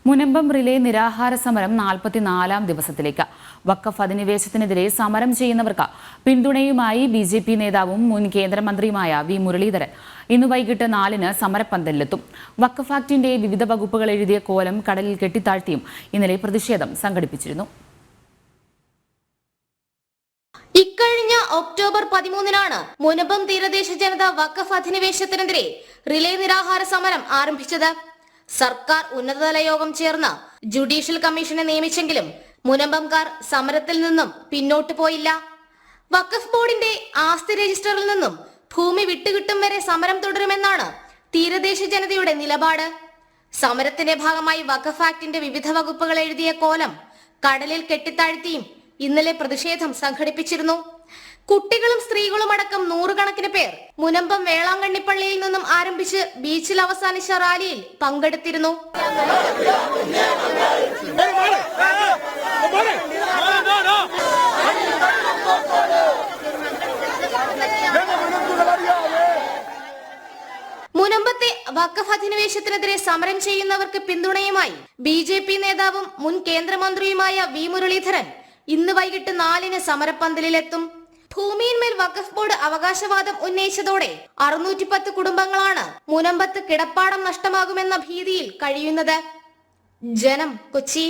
Munambam relay നിരാഹാര സമരം 44-ാം ദിവസത്തിലേക്ക്. വഖഫ് അധിനിവേശത്തിനെതിരെ സമരം ചെയ്യുന്നവർക്ക് പിന്തുണയുമായി ബിജെപി നേതാവും മുൻ കേന്ദ്രമന്ത്രിയുമായ വി മുരളീധരൻ ഇന്ന് വൈകിട്ട് 4-ന് സമരപ്പന്തലിലെത്തും. വഖഫ് ആക്ടിന്റെ വിവിധ വകുപ്പുകൾ എഴുതിയ കോലം കടലിൽ കെട്ടിത്താഴ്ത്തിയും ഇന്നലെ പ്രതിഷേധം സംഘടിപ്പിച്ചിരുന്നു. ഇക്കഴിഞ്ഞ ഒക്ടോബർ 13-നാണ് മുനമ്പം തീരദേശ ജനത വഖഫ് അധിനിവേശത്തിനെതിരെ റിലേ നിരാഹാര സമരം ആരംഭിച്ചത്. സർക്കാർ ഉന്നതതല യോഗം ചേർന്ന് ജുഡീഷ്യൽ കമ്മീഷനെ നിയമിച്ചെങ്കിലും മുനമ്പംകാർ സമരത്തിൽ നിന്നും പിന്നോട്ട് പോയില്ല. വഖഫ് ബോർഡിന്റെ ആസ്തി രജിസ്റ്ററിൽ നിന്നും ഭൂമി വിട്ടുകിട്ടും വരെ സമരം തുടരുമെന്നാണ് തീരദേശ ജനതയുടെ നിലപാട്. സമരത്തിന്റെ ഭാഗമായി വഖഫ് ആക്ടിന്റെ വിവിധ വകുപ്പുകൾ എഴുതിയ കോലം കടലിൽ കെട്ടിത്താഴ്ത്തിയും ഇന്നലെ പ്രതിഷേധം സംഘടിപ്പിച്ചിരുന്നു. കുട്ടികളും സ്ത്രീകളും അടക്കം നൂറുകണക്കിന് പേർ മുനമ്പം വേളാങ്കണ്ണിപ്പള്ളിയിൽ നിന്നും ആരംഭിച്ച് ബീച്ചിൽ അവസാനിച്ച റാലിയിൽ പങ്കെടുത്തിരുന്നു. മുനമ്പത്തെ വഖഫ് അധിനിവേശത്തിനെതിരെ സമരം ചെയ്യുന്നവർക്ക് പിന്തുണയുമായി ബിജെപി നേതാവും മുൻ കേന്ദ്രമന്ത്രിയുമായ വി മുരളീധരൻ ഇന്ന് വൈകിട്ട് 4-ന് സമരപ്പന്തലിലെത്തും. ഭൂമിയിന്മേൽ വഖഫ് ബോർഡ് അവകാശവാദം ഉന്നയിച്ചതോടെ 610 കുടുംബങ്ങളാണ് മുനമ്പത്ത് കിടപ്പാടം നഷ്ടമാകുമെന്ന ഭീതിയിൽ കഴിയുന്നത്. ജനം, കൊച്ചി.